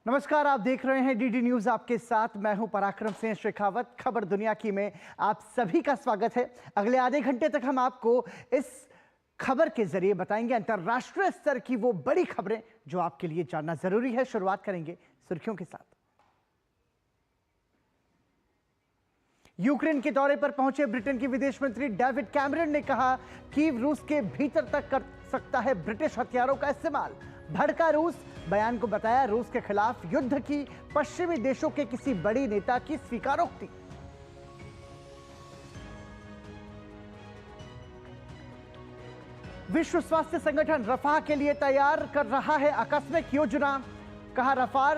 नमस्कार, आप देख रहे हैं डीडी न्यूज। आपके साथ मैं हूं पराक्रम सिंह शेखावत। खबर दुनिया की में आप सभी का स्वागत है। अगले आधे घंटे तक हम आपको इस खबर के जरिए बताएंगे अंतरराष्ट्रीय स्तर की वो बड़ी खबरें जो आपके लिए जानना जरूरी है। शुरुआत करेंगे सुर्खियों के साथ। यूक्रेन के दौरे पर पहुंचे ब्रिटेन के विदेश मंत्री डेविड कैमरन ने कहा कि रूस के भीतर तक कर सकता है ब्रिटिश हथियारों का इस्तेमाल। भड़का रूस। बयान को बताया रूस के खिलाफ युद्ध की पश्चिमी देशों के किसी बड़ी नेता की स्वीकारोक्ति। विश्व स्वास्थ्य संगठन रफाह के लिए तैयार कर रहा है आकस्मिक योजना। कहा रफाह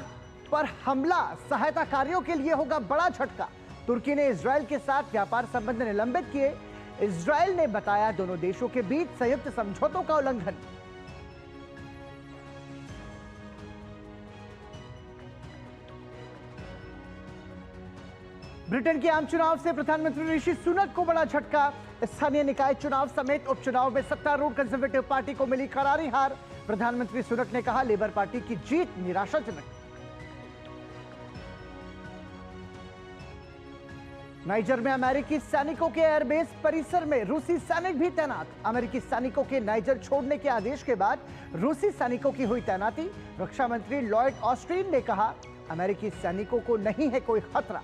पर हमला सहायता कार्यों के लिए होगा बड़ा झटका। तुर्की ने इजरायल के साथ व्यापार संबंध निलंबित किए। इजरायल ने बताया दोनों देशों के बीच संयुक्त समझौतों का उल्लंघन। ब्रिटेन के आम चुनाव से प्रधानमंत्री ऋषि सुनक को बड़ा झटका। स्थानीय निकाय चुनाव समेत उपचुनाव में सत्तारूढ़ कंजर्वेटिव पार्टी को मिली करारी हार। प्रधानमंत्री सुनक ने कहा लेबर पार्टी की जीत निराशाजनक। नाइजर में अमेरिकी सैनिकों के एयरबेस परिसर में रूसी सैनिक भी तैनात। अमेरिकी सैनिकों के नाइजर छोड़ने के आदेश के बाद रूसी सैनिकों की हुई तैनाती। रक्षा मंत्री लॉयड ऑस्टिन ने कहा अमेरिकी सैनिकों को नहीं है कोई खतरा।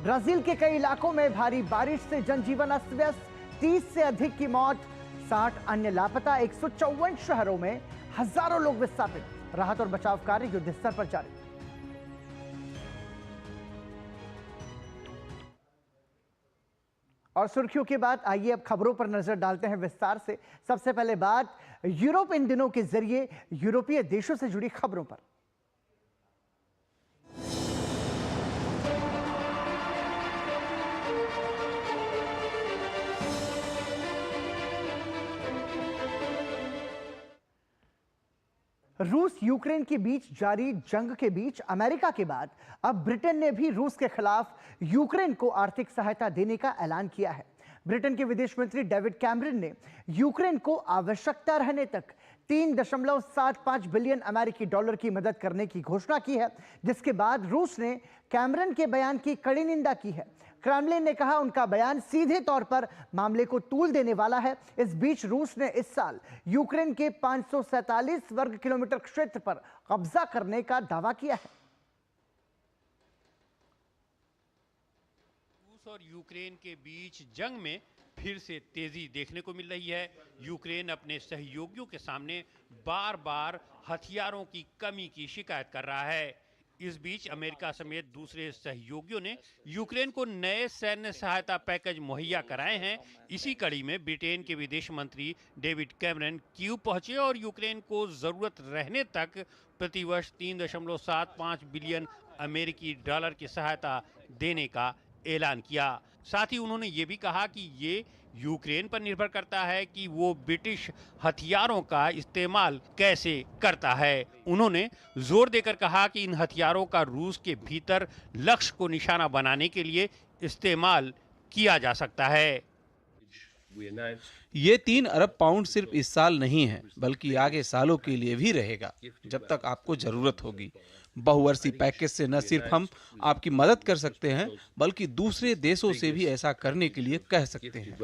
ब्राजील के कई इलाकों में भारी बारिश से जनजीवन अस्त व्यस्त। 30 से अधिक की मौत, 60 अन्य लापता। 154 शहरों में हजारों लोग विस्थापित। राहत और बचाव कार्य युद्ध स्तर पर जारी। और सुर्खियों के बाद आइए अब खबरों पर नजर डालते हैं विस्तार से। सबसे पहले बात यूरोप इन दिनों के जरिए यूरोपीय देशों से जुड़ी खबरों पर। रूस यूक्रेन के बीच जारी जंग के बीच अमेरिका के बाद अब ब्रिटेन ने भी रूस के खिलाफ यूक्रेन को आर्थिक सहायता देने का ऐलान किया है। ब्रिटेन के विदेश मंत्री डेविड कैमरन ने यूक्रेन को आवश्यकता रहने तक 3.75 बिलियन अमेरिकी डॉलर की मदद करने की घोषणा की है, जिसके बाद रूस ने कैमरन के बयान की कड़ी निंदा की है। क्रेमलिन ने कहा उनका बयान सीधे तौर पर मामले को तूल देने वाला है। इस बीच रूस ने इस साल यूक्रेन के 547 वर्ग किलोमीटर क्षेत्र पर कब्जा करने का दावा किया है। रूस और यूक्रेन के बीच जंग में फिर से तेजी देखने को मिल रही है। यूक्रेन अपने सहयोगियों के सामने बार-बार हथियारों की कमी की शिकायत कर रहा है। इस बीच अमेरिका समेत दूसरे सहयोगियों ने यूक्रेन को नए सैन्य सहायता पैकेज मुहैया कराए हैं। इसी कड़ी में ब्रिटेन के विदेश मंत्री डेविड कैमरन कीव पहुंचे और यूक्रेन को जरूरत रहने तक प्रतिवर्ष 3.75 बिलियन अमेरिकी डॉलर की सहायता देने का ऐलान किया। साथ ही उन्होंने ये भी कहा कि ये यूक्रेन पर निर्भर करता है कि वो ब्रिटिश हथियारों का इस्तेमाल कैसे करता है। उन्होंने जोर देकर कहा कि इन हथियारों का रूस के भीतर लक्ष्य को निशाना बनाने के लिए इस्तेमाल किया जा सकता है। ये 3 अरब पाउंड सिर्फ इस साल नहीं है, बल्कि आगे सालों के लिए भी रहेगा, जब तक आपको जरूरत होगी। बहुवर्षीय पैकेज से न सिर्फ हम आपकी मदद कर सकते हैं, बल्कि दूसरे देशों से भी ऐसा करने के लिए कह सकते हैं।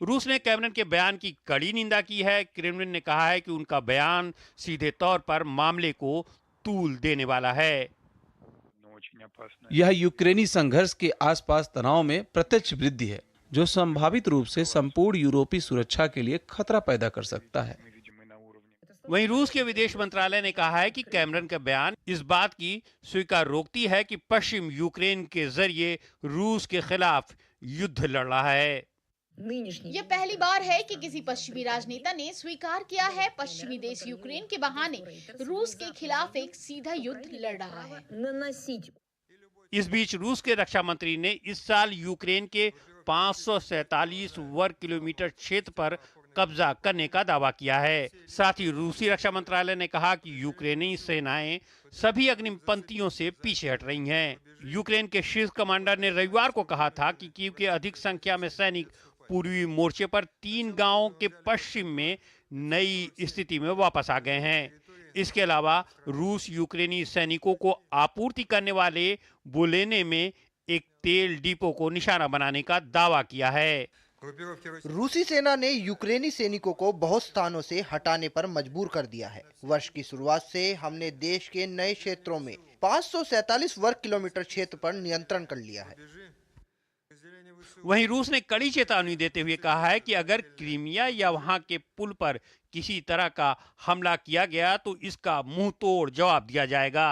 रूस ने कैमरन के बयान की कड़ी निंदा की है। क्रेमलिन ने कहा है कि उनका बयान सीधे तौर पर मामले को तूल देने वाला है। यह यूक्रेनी संघर्ष के आसपास तनाव में प्रत्यक्ष वृद्धि है, जो संभावित रूप से संपूर्ण यूरोपीय सुरक्षा के लिए खतरा पैदा कर सकता है। वहीं रूस के विदेश मंत्रालय ने कहा है कि कैमरन का बयान इस बात की स्वीकारोक्ति है कि पश्चिम यूक्रेन के जरिए रूस के खिलाफ युद्ध लड़ रहा है। ये पहली बार है कि किसी पश्चिमी राजनेता ने स्वीकार किया है पश्चिमी देश यूक्रेन के बहाने रूस के खिलाफ एक सीधा युद्ध लड़ रहा है। इस बीच रूस के रक्षा मंत्री ने इस साल यूक्रेन के 547 वर्ग किलोमीटर क्षेत्र पर कब्जा करने का दावा किया है। साथ ही रूसी रक्षा मंत्रालय ने कहा कि यूक्रेनी सेनाएं सभी अग्रिम पंक्तियों से पीछे हट रही हैं। यूक्रेन के शीर्ष कमांडर ने रविवार को कहा था कि कीव के अधिक संख्या में सैनिक पूर्वी मोर्चे पर 3 गांवों के पश्चिम में नई स्थिति में वापस आ गए हैं। इसके अलावा रूस यूक्रेनी सैनिकों को आपूर्ति करने वाले बुलेने में एक तेल डिपो को निशाना बनाने का दावा किया है। रूसी सेना ने यूक्रेनी सैनिकों को बहुत स्थानों से हटाने पर मजबूर कर दिया है। वर्ष की शुरुआत से हमने देश के नए क्षेत्रों में 547 वर्ग किलोमीटर क्षेत्र पर नियंत्रण कर लिया है। वहीं रूस ने कड़ी चेतावनी देते हुए कहा है कि अगर क्रीमिया या वहां के पुल पर किसी तरह का हमला किया गया तो इसका मुंह तोड़ जवाब दिया जाएगा।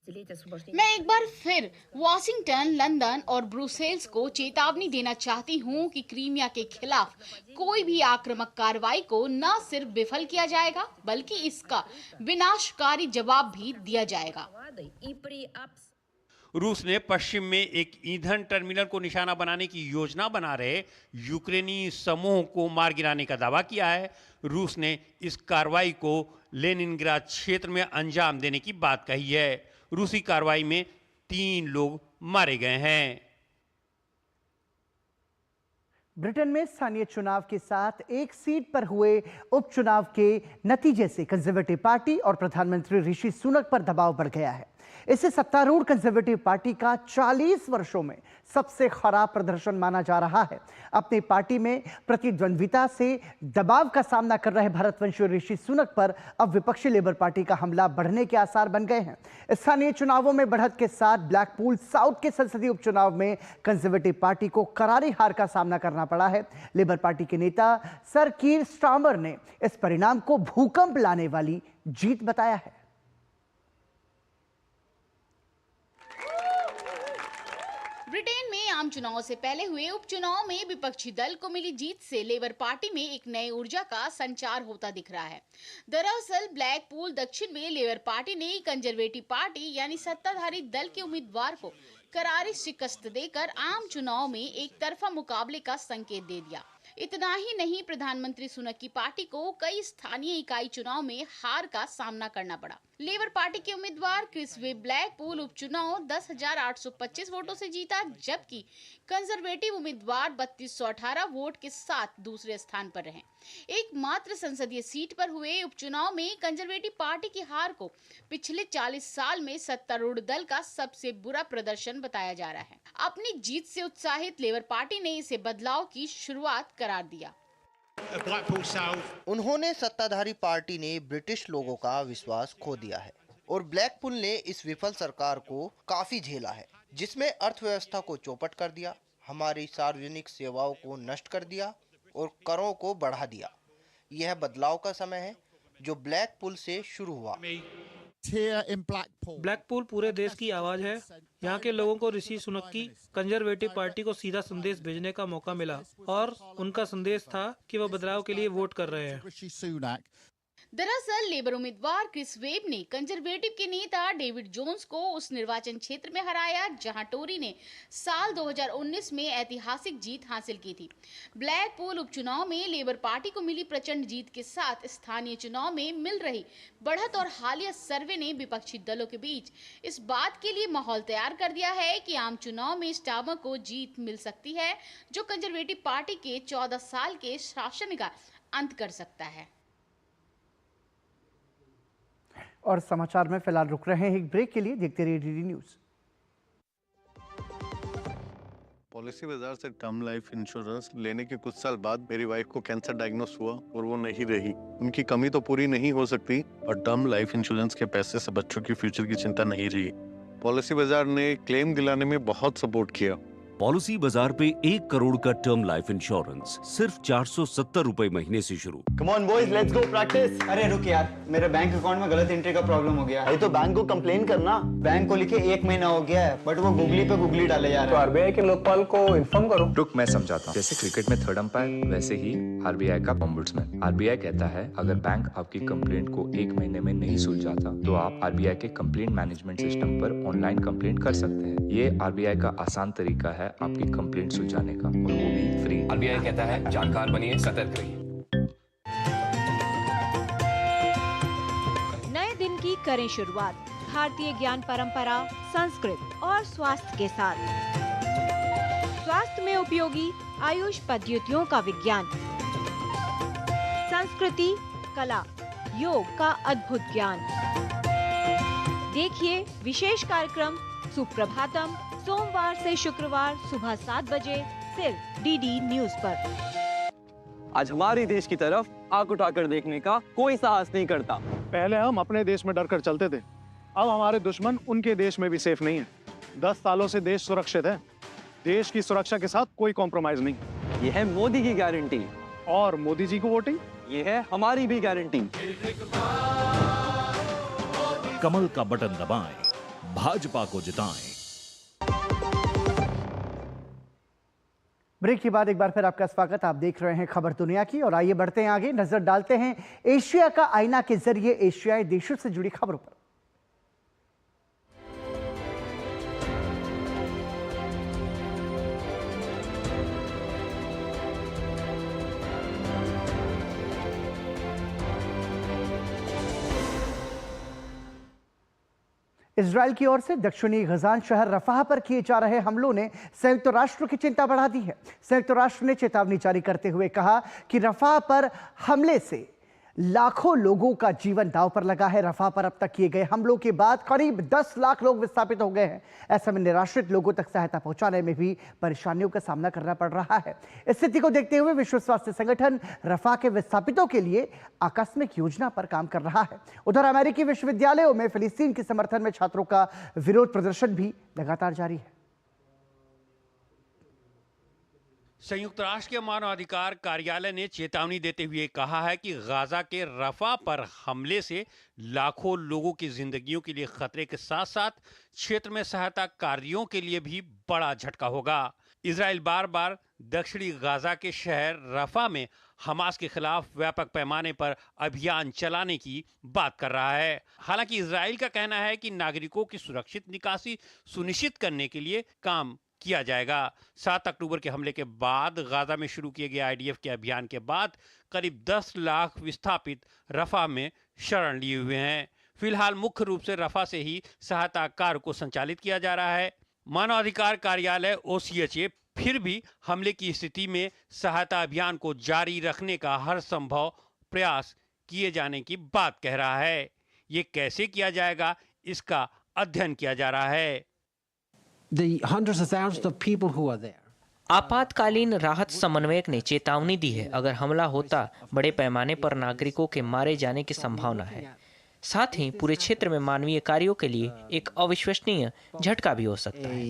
मैं एक बार फिर वॉशिंगटन, लंदन और ब्रुसेल्स को चेतावनी देना चाहती हूं कि क्रीमिया के खिलाफ कोई भी आक्रामक कार्रवाई को न सिर्फ विफल किया जाएगा बल्कि इसका विनाशकारी जवाब भी दिया जाएगा। रूस ने पश्चिम में एक ईंधन टर्मिनल को निशाना बनाने की योजना बना रहे यूक्रेनी समूह को मार गिराने का दावा किया है। रूस ने इस कार्रवाई को लेनिनग्राद क्षेत्र में अंजाम देने की बात कही है। रूसी कार्रवाई में 3 लोग मारे गए हैं। ब्रिटेन में स्थानीय चुनाव के साथ एक सीट पर हुए उपचुनाव के नतीजे से कंजर्वेटिव पार्टी और प्रधानमंत्री ऋषि सुनक पर दबाव बढ़ गया है। इसे सत्तारूढ़ कंजर्वेटिव पार्टी का 40 वर्षों में सबसे खराब प्रदर्शन माना जा रहा है। अपनी पार्टी में प्रतिद्वंद्विता से दबाव का सामना कर रहे भारतवंशी ऋषि सुनक पर अब विपक्षी लेबर पार्टी का हमला बढ़ने के आसार बन गए हैं। स्थानीय चुनावों में बढ़त के साथ ब्लैकपूल साउथ के संसदीय उपचुनाव में कंजर्वेटिव पार्टी को करारी हार का सामना करना पड़ा है। लेबर पार्टी के नेता सर कीर स्टार्मर ने इस परिणाम को भूकंप लाने वाली जीत बताया है। ब्रिटेन में आम चुनाव से पहले हुए उपचुनाव में विपक्षी दल को मिली जीत से लेबर पार्टी में एक नई ऊर्जा का संचार होता दिख रहा है। दरअसल ब्लैकपूल दक्षिण में लेबर पार्टी ने कंजर्वेटिव पार्टी यानी सत्ताधारी दल के उम्मीदवार को करारी शिकस्त देकर आम चुनाव में एक तरफा मुकाबले का संकेत दे दिया। इतना ही नहीं, प्रधानमंत्री सुनक की पार्टी को कई स्थानीय इकाई चुनाव में हार का सामना करना पड़ा। लेबर पार्टी के उम्मीदवार क्रिस वेब ब्लैकपूल उपचुनाव 10,825 वोटों से जीता, जबकि कंजर्वेटिव उम्मीदवार 3218 वोट के साथ दूसरे स्थान पर रहे। एकमात्र संसदीय सीट पर हुए उपचुनाव में कंजर्वेटिव पार्टी की हार को पिछले 40 साल में सत्तारूढ़ दल का सबसे बुरा प्रदर्शन बताया जा रहा है। अपनी जीत से उत्साहित लेबर पार्टी ने इसे बदलाव की शुरुआत करार दिया। उन्होंने सत्ताधारी पार्टी ने ब्रिटिश लोगों का विश्वास खो दिया है और ब्लैकपूल ने इस विफल सरकार को काफी झेला है, जिसमें अर्थव्यवस्था को चौपट कर दिया, हमारी सार्वजनिक सेवाओं को नष्ट कर दिया और करों को बढ़ा दिया। यह बदलाव का समय है जो ब्लैकपूल से शुरू हुआ। ब्लैकपूल पूरे देश की आवाज है। यहाँ के लोगों को ऋषि सुनक की कंजर्वेटिव पार्टी को सीधा संदेश भेजने का मौका मिला और उनका संदेश था कि वह बदलाव के लिए वोट कर रहे हैं। दरअसल लेबर उम्मीदवार क्रिस वेब ने कंजर्वेटिव के नेता डेविड जोन्स को उस निर्वाचन क्षेत्र में हराया जहां टोरी ने साल 2019 में ऐतिहासिक जीत हासिल की थी। ब्लैकपूल उपचुनाव में लेबर पार्टी को मिली प्रचंड जीत के साथ स्थानीय चुनाव में मिल रही बढ़त और हालिया सर्वे ने विपक्षी दलों के बीच इस बात के लिए माहौल तैयार कर दिया है कि आम चुनाव में स्टार्मर को जीत मिल सकती है, जो कंजर्वेटिव पार्टी के 14 साल के शासन का अंत कर सकता है। और समाचार में फिलहाल रुक रहे हैं एक ब्रेक के लिए। देखते रहिए डीडी न्यूज। पॉलिसी बाजार से टर्म लाइफ इंश्योरेंस लेने के कुछ साल बाद मेरी वाइफ को कैंसर डायग्नोस हुआ और वो नहीं रही। उनकी कमी तो पूरी नहीं हो सकती और टर्म लाइफ इंश्योरेंस के पैसे से बच्चों की फ्यूचर की चिंता नहीं रही। पॉलिसी बाजार ने क्लेम दिलाने में बहुत सपोर्ट किया। पॉलिसी बाजार पे 1 करोड़ का टर्म लाइफ इंश्योरेंस सिर्फ 470 रुपए महीने से शुरू। Come on boys, let's go practice. अरे रुक यार, मेरे बैंक अकाउंट में गलत एंट्री का प्रॉब्लम हो गया है। तो बैंक को कंप्लेन करना। बैंक को लिखे 1 महीना हो गया है, बट वो गूगली पे गूगली डाले जा रहे हैं। तो आरबीआई के लोकपाल को इन्फॉर्म करो। रुक, मैं समझाता हूँ। जैसे क्रिकेट में थर्ड अंपायर, वैसे ही आरबीआई का ओम्बुड्समैन। आरबीआई कहता है अगर बैंक आपकी कंप्लेंट को 1 महीने में नहीं सुलझाता तो आप आरबीआई के कंप्लेंट मैनेजमेंट सिस्टम पर ऑनलाइन कंप्लेंट कर सकते हैं। ये आरबीआई का आसान तरीका है आपकी कंप्लेंट सुलझाने का, और वो भी फ्री। आरबीआई कहता है जानकार बनिए, सतर्क रहिए। नए दिन की करें शुरुआत भारतीय ज्ञान परंपरा, संस्कृत और स्वास्थ्य के साथ। स्वास्थ्य में उपयोगी आयुष पद्धतियों का विज्ञान, संस्कृति, कला, योग का अद्भुत ज्ञान। देखिए विशेष कार्यक्रम सुप्रभातम सोमवार से शुक्रवार सुबह 7 बजे सिर्फ डीडी न्यूज पर। आज हमारे देश की तरफ आंख उठाकर देखने का कोई साहस नहीं करता। पहले हम अपने देश में डरकर चलते थे, अब हमारे दुश्मन उनके देश में भी सेफ नहीं है। 10 सालों से देश सुरक्षित है। देश की सुरक्षा के साथ कोई कॉम्प्रोमाइज नहीं। ये है मोदी की गारंटी। और मोदी जी को वोटिंग, ये है हमारी भी गारंटी। कमल का बटन दबाएं, भाजपा को जिताएं। ब्रेक के बाद एक बार फिर आपका स्वागत। आप देख रहे हैं खबर दुनिया की और आइए बढ़ते हैं आगे, नजर डालते हैं एशिया का आईना के जरिए एशियाई देशों से जुड़ी खबरों पर। इजराइल की ओर से दक्षिणी गजान शहर रफाह पर किए जा रहे हमलों ने संयुक्त राष्ट्र की चिंता बढ़ा दी है। संयुक्त राष्ट्र ने चेतावनी जारी करते हुए कहा कि रफाह पर हमले से लाखों लोगों का जीवन दांव पर लगा है। रफाह पर अब तक किए गए हमलों के बाद करीब 10 लाख लोग विस्थापित हो गए हैं। ऐसे में निराश्रित लोगों तक सहायता पहुंचाने में भी परेशानियों का सामना करना पड़ रहा है। स्थिति को देखते हुए विश्व स्वास्थ्य संगठन रफाह के विस्थापितों के लिए आकस्मिक योजना पर काम कर रहा है। उधर अमेरिकी विश्वविद्यालयों में फिलिस्तीन के समर्थन में छात्रों का विरोध प्रदर्शन भी लगातार जारी है। संयुक्त राष्ट्र के मानवाधिकार कार्यालय ने चेतावनी देते हुए कहा है कि गाजा के रफा पर हमले से लाखों लोगों की जिंदगियों के लिए खतरे के साथ साथ क्षेत्र में सहायता कार्यों के लिए भी बड़ा झटका होगा। इजराइल बार बार दक्षिणी गाजा के शहर रफा में हमास के खिलाफ व्यापक पैमाने पर अभियान चलाने की बात कर रहा है। हालांकि इजराइल का कहना है कि नागरिकों की सुरक्षित निकासी सुनिश्चित करने के लिए काम किया जाएगा। 7 अक्टूबर के हमले के बाद गाजा में शुरू किए गए आईडीएफ के अभियान के बाद करीब 10 लाख विस्थापित रफा में शरण लिए हुए हैं। फिलहाल मुख्य रूप से रफा से ही सहायता कार्य को संचालित किया जा रहा है। मानवाधिकार कार्यालय ओसीएचए फिर भी हमले की स्थिति में सहायता अभियान को जारी रखने का हर संभव प्रयास किए जाने की बात कह रहा है। ये कैसे किया जाएगा, इसका अध्ययन किया जा रहा है। आपातकालीन राहत समन्वयक ने चेतावनी दी है, अगर हमला होता बड़े पैमाने पर नागरिकों के मारे जाने की संभावना है। साथ ही पूरे क्षेत्र में मानवीय कार्यों के लिए एक अविश्वसनीय झटका भी हो सकता है।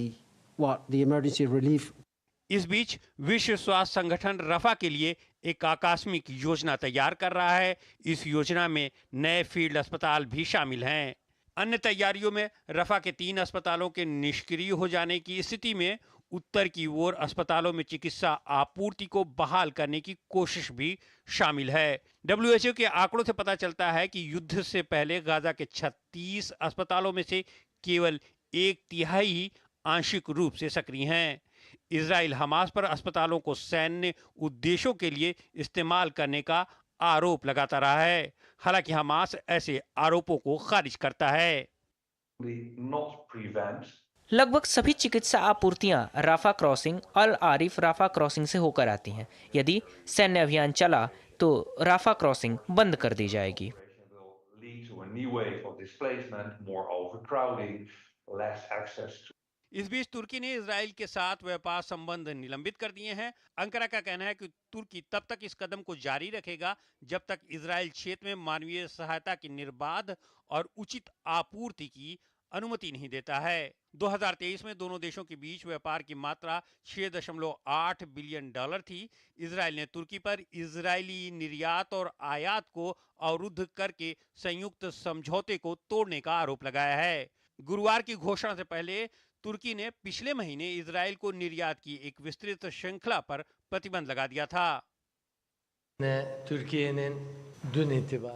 इस बीच विश्व स्वास्थ्य संगठन रफा के लिए एक आकस्मिक योजना तैयार कर रहा है। इस योजना में नए फील्ड अस्पताल भी शामिल हैं। अन्य तैयारियों में रफा के 3 अस्पतालों के निष्क्रिय हो जाने की स्थिति में उत्तर की ओर अस्पतालों में चिकित्सा आपूर्ति को बहाल करने की कोशिश भी शामिल है। WHO के आंकड़ों से पता चलता है कि युद्ध से पहले गाजा के 36 अस्पतालों में से केवल 1/3 ही आंशिक रूप से सक्रिय हैं। इजराइल हमास पर अस्पतालों को सैन्य उद्देश्यों के लिए इस्तेमाल करने का आरोप लगाता रहा है। हालांकि हमास ऐसे आरोपों को खारिज करता है। लगभग सभी चिकित्सा आपूर्तियां राफा क्रॉसिंग अल आरिफ राफा क्रॉसिंग से होकर आती हैं। यदि सैन्य अभियान चला तो राफा क्रॉसिंग बंद कर दी जाएगी। इस बीच तुर्की ने इजराइल के साथ व्यापार संबंध निलंबित कर दिए हैं। अंकारा का कहना है कि तुर्की तब तक इस कदम को जारी रखेगा जब तक इजराइल क्षेत्र में मानवीय सहायता की निर्बाध और उचित आपूर्ति की अनुमति नहीं देता है। 2023 में दोनों देशों के बीच व्यापार की मात्रा $6.8 बिलियन थी। इजराइल ने तुर्की पर इजरायली निर्यात और आयात को अवरुद्ध करके संयुक्त समझौते को तोड़ने का आरोप लगाया है। गुरुवार की घोषणा से पहले तुर्की ने पिछले महीने इजराइल को निर्यात की एक विस्तृत श्रृंखला पर प्रतिबंध लगा दिया था।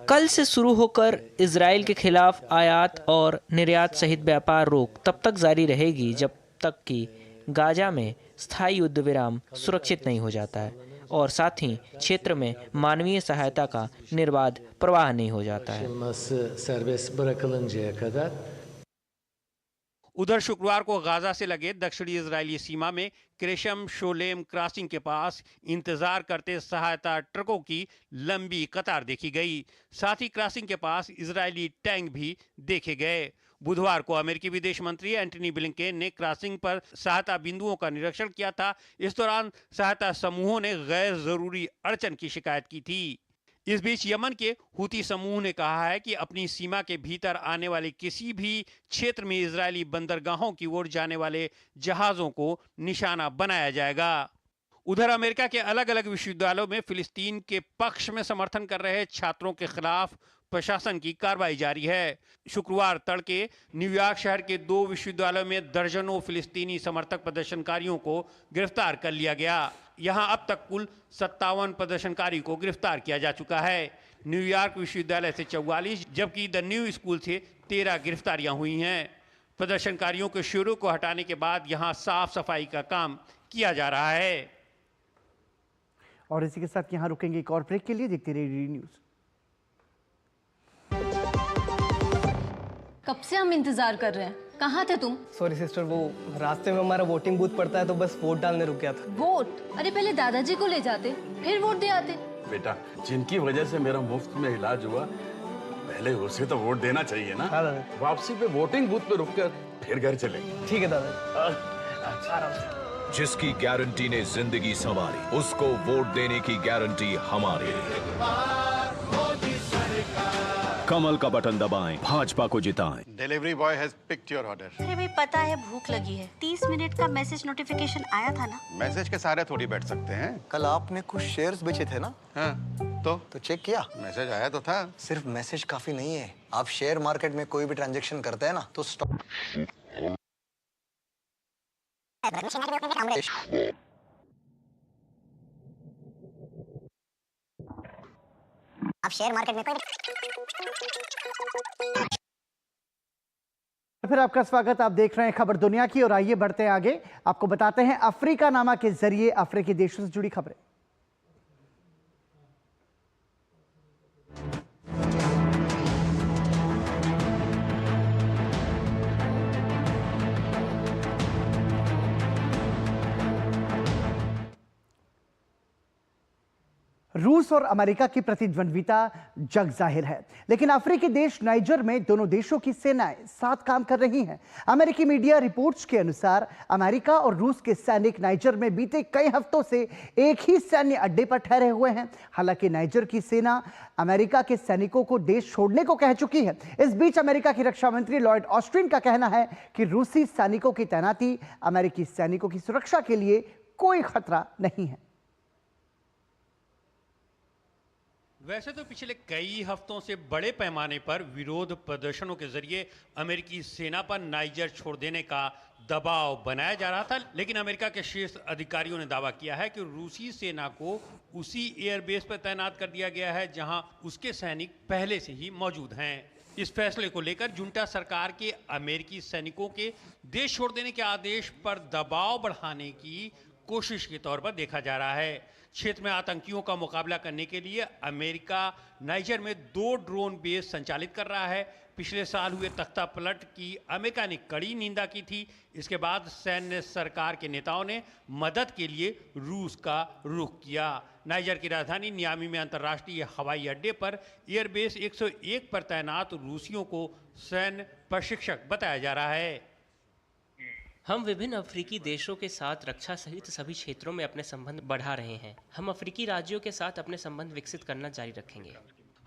कल से शुरू होकर इजराइल के खिलाफ आयात और निर्यात सहित व्यापार रोक तब तक जारी रहेगी जब तक कि गाजा में स्थायी युद्ध विराम सुरक्षित नहीं हो जाता है और साथ ही क्षेत्र में मानवीय सहायता का निर्बाध प्रवाह नहीं हो जाता है। उधर शुक्रवार को गाजा से लगे दक्षिणी इजरायली सीमा में क्रेशम शोलेम क्रॉसिंग के पास इंतजार करते सहायता ट्रकों की लंबी कतार देखी गई। साथ ही क्रॉसिंग के पास इजरायली टैंक भी देखे गए। बुधवार को अमेरिकी विदेश मंत्री एंटनी ब्लिंकेन ने क्रॉसिंग पर सहायता बिंदुओं का निरीक्षण किया था। इस दौरान सहायता समूहों ने गैर जरूरी अड़चन की शिकायत की थी। इस बीच यमन के हुती समूह ने कहा है कि अपनी सीमा के भीतर आने वाले किसी भी क्षेत्र में इजरायली बंदरगाहों की ओर जाने वाले जहाजों को निशाना बनाया जाएगा। उधर अमेरिका के अलग अलग विश्वविद्यालयों में फिलिस्तीन के पक्ष में समर्थन कर रहे छात्रों के खिलाफ प्रशासन की कार्रवाई जारी है। शुक्रवार तड़के न्यूयॉर्क शहर के 2 विश्वविद्यालयों में दर्जनों फिलिस्तीनी समर्थक प्रदर्शनकारियों को गिरफ्तार कर लिया गया। यहां अब तक कुल 57 प्रदर्शनकारी को गिरफ्तार किया जा चुका है। न्यूयॉर्क विश्वविद्यालय से 44 जबकि द न्यू स्कूल से 13 गिरफ्तारियां हुई हैं। प्रदर्शनकारियों के शिविरों को हटाने के बाद यहां साफ सफाई का काम किया जा रहा है। और इसी के साथ यहां रुकेंगे एक और ब्रेक के लिए। देखते रहिए डीडी न्यूज। कब से हम इंतजार कर रहे हैं, कहाँ थे तुम? सॉरी सिस्टर, वो रास्ते में हमारा वोटिंग बूथ पड़ता है तो बस वोट डालने रुक गया था। वोट? अरे पहले दादाजी को ले जाते, फिर वोट दे आते। बेटा, जिनकी वजह से मेरा मुफ्त में इलाज हुआ, पहले उसे तो वोट देना चाहिए ना। हाँ दादा। वापसी पे वोटिंग बूथ पे रुक कर फिर घर चले। ठीक है दादा। जिसकी गारंटी ने जिंदगी संवारी, उसको वोट देने की गारंटी हमारी। कमल का बटन दबाएं, भाजपा को जिताएं। Delivery boy has picked your order. अरे भाई पता है भूख लगी है। 30 मिनट का मैसेज नोटिफिकेशन आया था ना। मैसेज के सारे थोड़ी बैठ सकते हैं। कल आपने कुछ शेयर्स बेचे थे ना? हाँ, तो चेक किया? मैसेज आया तो था। सिर्फ मैसेज काफी नहीं है। आप शेयर मार्केट में कोई भी ट्रांजैक्शन करते हैं ना तो स्टॉक आप शेयर मार्केट में कोई फिर आपका स्वागत। आप देख रहे हैं खबर दुनिया की और आइए बढ़ते हैं आगे। आपको बताते हैं अफ्रीका नामा के जरिए अफ्रीकी देशों से जुड़ी खबरें। रूस और अमेरिका की प्रतिद्वंद्विता जग जाहिर है, लेकिन अफ्रीकी देश नाइजर में दोनों देशों की सेनाएं साथ काम कर रही हैं। अमेरिकी मीडिया रिपोर्ट्स के अनुसार अमेरिका और रूस के सैनिक नाइजर में बीते कई हफ्तों से एक ही सैन्य अड्डे पर ठहरे हुए हैं। हालांकि नाइजर की सेना अमेरिका के सैनिकों को देश छोड़ने को कह चुकी है। इस बीच अमेरिका की रक्षा मंत्री लॉयड ऑस्टिन का कहना है कि रूसी सैनिकों की तैनाती अमेरिकी सैनिकों की सुरक्षा के लिए कोई खतरा नहीं है। वैसे तो पिछले कई हफ्तों से बड़े पैमाने पर विरोध प्रदर्शनों के जरिए अमेरिकी सेना पर नाइजर छोड़ देने का दबाव बनाया जा रहा था, लेकिन अमेरिका के शीर्ष अधिकारियों ने दावा किया है कि रूसी सेना को उसी एयरबेस पर तैनात कर दिया गया है जहां उसके सैनिक पहले से ही मौजूद हैं। इस फैसले को लेकर जुंटा सरकार के अमेरिकी सैनिकों के देश छोड़ देने के आदेश पर दबाव बढ़ाने की कोशिश के तौर पर देखा जा रहा है। क्षेत्र में आतंकियों का मुकाबला करने के लिए अमेरिका नाइजर में 2 ड्रोन बेस संचालित कर रहा है। पिछले साल हुए तख्ता पलट की अमेरिका ने कड़ी निंदा की थी। इसके बाद सैन्य सरकार के नेताओं ने मदद के लिए रूस का रुख किया। नाइजर की राजधानी नियामी में अंतर्राष्ट्रीय हवाई अड्डे पर एयरबेस 101 पर तैनात रूसियों को सैन्य प्रशिक्षक बताया जा रहा है। हम विभिन्न अफ्रीकी देशों के साथ रक्षा सहित सभी क्षेत्रों में अपने संबंध बढ़ा रहे हैं। हम अफ्रीकी राज्यों के साथ अपने संबंध विकसित करना जारी रखेंगे।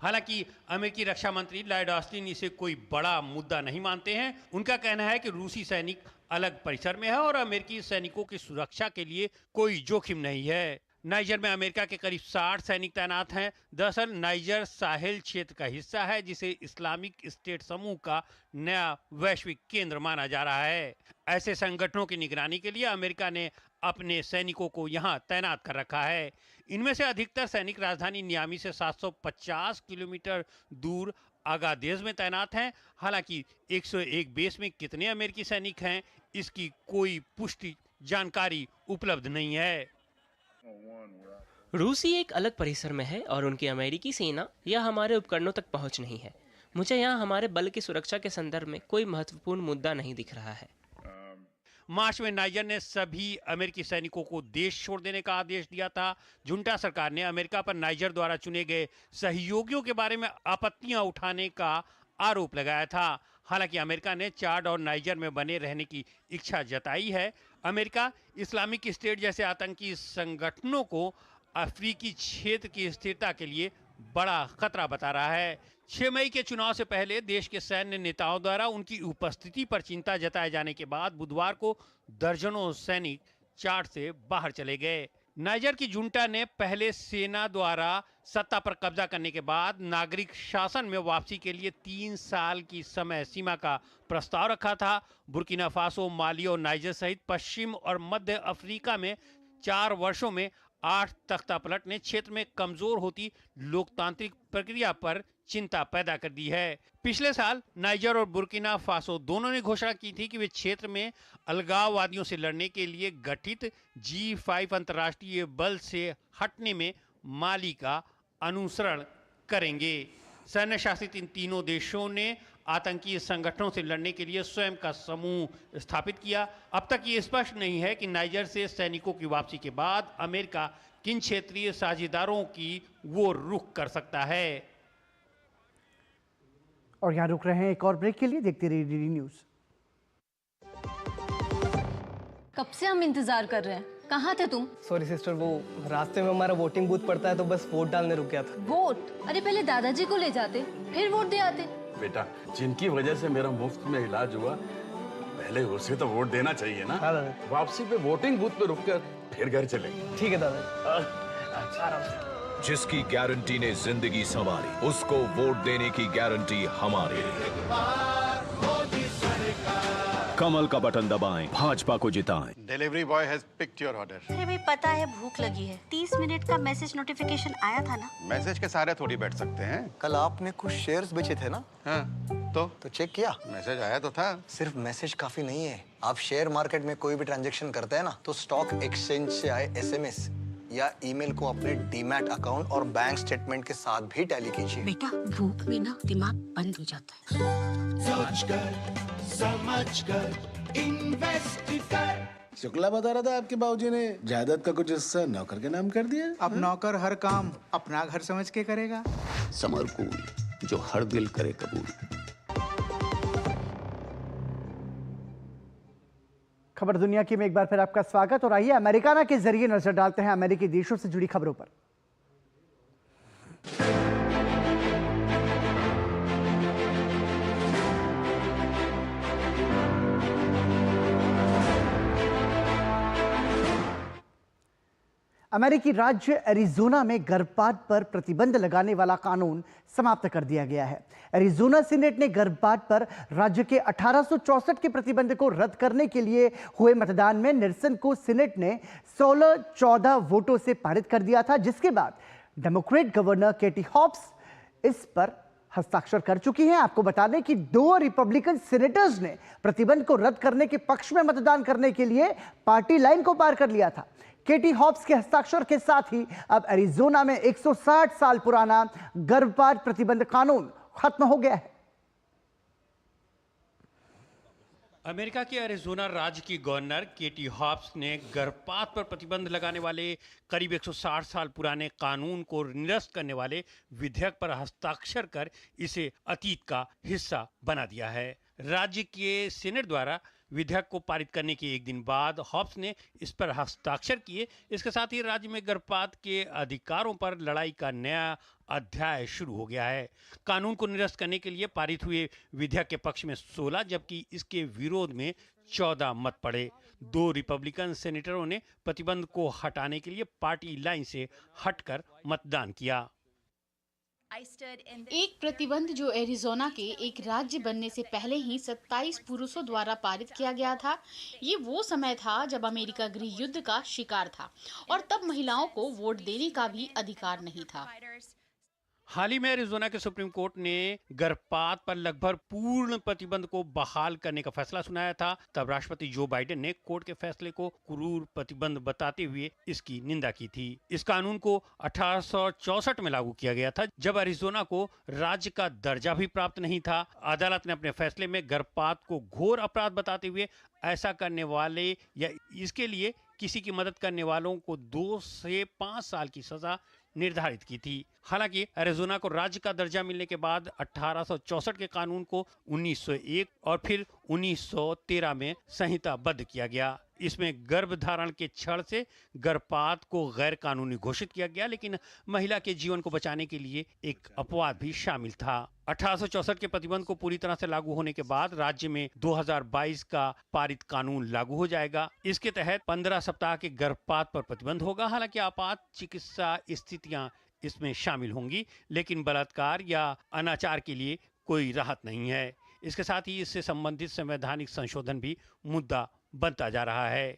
हालांकि अमेरिकी रक्षा मंत्री लॉयड ऑस्टिन इसे कोई बड़ा मुद्दा नहीं मानते हैं। उनका कहना है कि रूसी सैनिक अलग परिसर में है और अमेरिकी सैनिकों की सुरक्षा के लिए कोई जोखिम नहीं है। नाइजर में अमेरिका के करीब 60 सैनिक तैनात हैं। दरअसल नाइजर साहेल क्षेत्र का हिस्सा है जिसे इस्लामिक स्टेट समूह का नया वैश्विक केंद्र माना जा रहा है। ऐसे संगठनों की निगरानी के लिए अमेरिका ने अपने सैनिकों को यहां तैनात कर रखा है। इनमें से अधिकतर सैनिक राजधानी नियामी से 750 किलोमीटर दूर आगादेज में तैनात हैं। हालांकि 101 बेस में कितने अमेरिकी सैनिक हैं इसकी कोई पुष्टि जानकारी उपलब्ध नहीं है। रूसी एक अलग परिसर में है और उनकी अमेरिकी सेना या हमारे उपकरणों तक पहुंच नहीं है। मुझे यहाँ हमारे बल की सुरक्षा के संदर्भ में कोई महत्वपूर्ण मुद्दा नहीं दिख रहा है। मार्च में नाइजर ने सभी अमेरिकी सैनिकों को देश छोड़ देने का आदेश दिया था। जुंटा सरकार ने अमेरिका पर नाइजर द्वारा चुने गए सहयोगियों के बारे में आपत्तियां उठाने का आरोप लगाया था। हालांकि अमेरिका ने चाड और नाइजर में बने रहने की इच्छा जताई है। अमेरिका इस्लामिक स्टेट जैसे आतंकी संगठनों को अफ्रीकी क्षेत्र की स्थिरता के लिए बड़ा खतरा बता रहा है। 6 मई के चुनाव से पहले देश के सैन्य नेताओं द्वारा उनकी उपस्थिति पर चिंता जताए जाने के बाद बुधवार को दर्जनों सैनिक चाड से बाहर चले गए। नाइजर की जुंटा ने पहले सेना द्वारा सत्ता पर कब्जा करने के बाद नागरिक शासन में वापसी के लिए 3 साल की समय सीमा का प्रस्ताव रखा था। बुर्किना फासो, माली और नाइजर सहित पश्चिम और मध्य अफ्रीका में 4 वर्षों में 8 तख्तापलट ने क्षेत्र में कमजोर होती लोकतांत्रिक प्रक्रिया पर चिंता पैदा कर दी है। पिछले साल नाइजर और बुर्किना फासो दोनों ने घोषणा की थी कि वे क्षेत्र में अलगाववादियों से लड़ने के लिए गठित G5 अंतर्राष्ट्रीय बल से हटने में माली का अनुसरण करेंगे। सैन्य शासित इन तीनों देशों ने आतंकी संगठनों से लड़ने के लिए स्वयं का समूह स्थापित किया। अब तक ये स्पष्ट नहीं है कि नाइजर से सैनिकों की वापसी के बाद अमेरिका किन क्षेत्रीय साझेदारों की वो रुख कर सकता है। और यहाँ रुक रहे हैं एक और ब्रेक के लिए। देखते रहिए डीडी न्यूज। कब से हम इंतजार कर रहे हैं, कहाँ थे तुम? सॉरी सिस्टर, वो रास्ते में हमारा वोटिंग बूथ पड़ता है तो बस वोट डालने रुक गया था। वोट? अरे पहले दादाजी को ले जाते, फिर वोट दे आते। बेटा, जिनकी वजह से मेरा मुफ्त में इलाज हुआ, पहले उसे तो वोट देना चाहिए ना। हाँ दादा। वापसी पे वोटिंग बूथ पे रुक कर फिर घर चले। ठीक है दादा। जिसकी गारंटी ने जिंदगी संवारी, उसको वोट देने की गारंटी हमारी। कमल का बटन दबाएं, भाजपा को जिताएं। Delivery boy has picked your order. अरे भाई पता है भूख लगी है। 30 मिनट का मैसेज नोटिफिकेशन आया था ना। मैसेज के सारे थोड़ी बैठ सकते हैं। कल आपने कुछ शेयर्स बेचे थे ना? हाँ, तो चेक किया? मैसेज आया तो था। सिर्फ मैसेज काफी नहीं है। आप शेयर मार्केट में कोई भी ट्रांजैक्शन करते हैं ना, तो स्टॉक एक्सचेंज से आए SMS या ईमेल को अपने डीमैट अकाउंट और बैंक स्टेटमेंट के साथ भी टैली कीजिए। बेटा, भूख में ना दिमाग बंद हो जाता है। समझकर इन्वेस्ट कर। शुक्ला बता रहा था आपके बाबूजी ने जायदाद का कुछ हिस्सा नौकर के नाम कर दिया। अब नौकर हर काम अपना घर समझ के करेगा। समर कूल, जो हर दिल करे कबूल। खबर दुनिया की में एक बार फिर आपका स्वागत। और आइए अमेरिकाना के जरिए नजर डालते हैं अमेरिकी देशों से जुड़ी खबरों पर। अमेरिकी राज्य एरिजोना में गर्भपात पर प्रतिबंध लगाने वाला कानून समाप्त कर दिया गया है। एरिजोना सीनेट ने गर्भपात पर राज्य के 1864 के प्रतिबंध को रद्द करने के लिए हुए मतदान में निरसन को सीनेट ने 16-14 वोटों से पारित कर दिया था, जिसके बाद डेमोक्रेट गवर्नर केटी हॉब्स इस पर हस्ताक्षर कर चुकी हैं। आपको बता दें कि 2 रिपब्लिकन सीनेटर्स ने प्रतिबंध को रद्द करने के पक्ष में मतदान करने के लिए पार्टी लाइन को पार कर लिया था। केटी हॉब्स के हस्ताक्षर के साथ ही अब एरिजोना में 160 साल पुराना गर्भपात प्रतिबंध कानून खत्म हो गया है। अमेरिका के एरिजोना राज्य की गवर्नर केटी हॉब्स ने गर्भपात पर प्रतिबंध लगाने वाले करीब 160 साल पुराने कानून को निरस्त करने वाले विधेयक पर हस्ताक्षर कर इसे अतीत का हिस्सा बना दिया है। राज्य के सीनेट द्वारा विधेयक को पारित करने के एक दिन बाद हॉब्स ने इस पर हस्ताक्षर किए। इसके साथ ही राज्य में गर्भपात के अधिकारों पर लड़ाई का नया अध्याय शुरू हो गया है। कानून को निरस्त करने के लिए पारित हुए विधेयक के पक्ष में 16 जबकि इसके विरोध में 14 मत पड़े। 2 रिपब्लिकन सेनेटरों ने प्रतिबंध को हटाने के लिए पार्टी लाइन से हटकर मतदान किया। एक प्रतिबंध जो एरिजोना के एक राज्य बनने से पहले ही 27 पुरुषों द्वारा पारित किया गया था। ये वो समय था जब अमेरिका गृह युद्ध का शिकार था और तब महिलाओं को वोट देने का भी अधिकार नहीं था। हाल ही में एरिज़ोना के सुप्रीम कोर्ट ने गर्भपात पर लगभग पूर्ण प्रतिबंध को बहाल करने का फैसला सुनाया था। तब राष्ट्रपति जो बाइडेन ने कोर्ट के फैसले को क्रूर प्रतिबंध बताते हुए इसकी निंदा की थी। इस कानून को 1864 में लागू किया गया था, जब एरिज़ोना को राज्य का दर्जा भी प्राप्त नहीं था। अदालत ने अपने फैसले में गर्भपात को घोर अपराध बताते हुए ऐसा करने वाले या इसके लिए किसी की मदद करने वालों को 2 से 5 साल की सजा निर्धारित की थी। हालांकि एरिज़ोना को राज्य का दर्जा मिलने के बाद 1864 के कानून को 1901 और फिर 1913 में संहिताबद्ध किया गया। इसमें गर्भधारण के छल से गर्भपात को गैर कानूनी घोषित किया गया, लेकिन महिला के जीवन को बचाने के लिए एक अपवाद भी शामिल था। 1864 के प्रतिबंध को पूरी तरह से लागू होने के बाद राज्य में 2022 का पारित कानून लागू हो जाएगा। इसके तहत 15 सप्ताह के गर्भपात पर प्रतिबंध होगा। हालांकि आपात चिकित्सा स्थितियां इसमें शामिल होंगी, लेकिन बलात्कार या अनाचार के लिए कोई राहत नहीं है। इसके साथ ही इससे संबंधित संवैधानिक संशोधन भी मुद्दा बनता जा रहा है।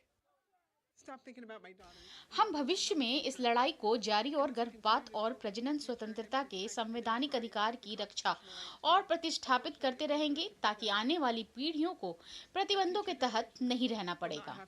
हम भविष्य में इस लड़ाई को जारी और गर्भपात और प्रजनन स्वतंत्रता के संवैधानिक अधिकार की रक्षा और प्रतिष्ठापित करते रहेंगे, ताकि आने वाली पीढ़ियों को प्रतिबंधों के तहत नहीं रहना पड़ेगा।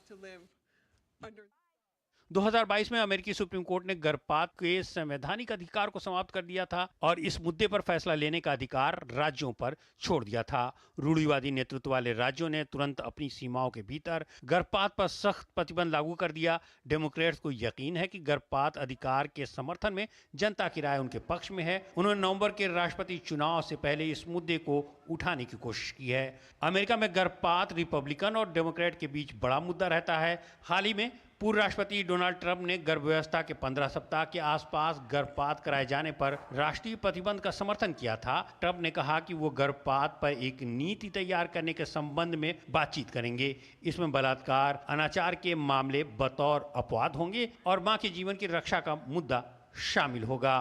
2022 में अमेरिकी सुप्रीम कोर्ट ने गर्भपात के संवैधानिक अधिकार को समाप्त कर दिया था और इस मुद्दे पर फैसला लेने का अधिकार राज्यों पर छोड़ दिया था। रूढ़िवादी नेतृत्व वाले राज्यों ने तुरंत अपनी सीमाओं के भीतर गर्भपात पर सख्त प्रतिबंध लागू कर दिया। डेमोक्रेट्स को यकीन है कि गर्भपात अधिकार के समर्थन में जनता की राय उनके पक्ष में है। उन्होंने नवंबर के राष्ट्रपति चुनाव से पहले इस मुद्दे को उठाने की कोशिश की है। अमेरिका में गर्भपात रिपब्लिकन और डेमोक्रेट के बीच बड़ा मुद्दा रहता है। हाल ही में पूर्व राष्ट्रपति डोनाल्ड ट्रंप ने गर्भ व्यवस्था के 15 सप्ताह के आसपास गर्भपात कराए जाने पर राष्ट्रीय प्रतिबंध का समर्थन किया था। ट्रंप ने कहा कि वो गर्भपात पर एक नीति तैयार करने के संबंध में बातचीत करेंगे। इसमें बलात्कार, अनाचार के मामले बतौर अपवाद होंगे और मां के जीवन की रक्षा का मुद्दा शामिल होगा।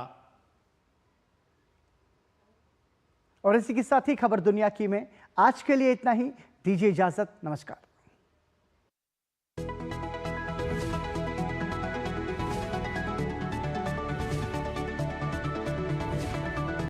और इसी के साथ ही खबर दुनिया की में आज के लिए इतना ही। दीजिए इजाजत। नमस्कार।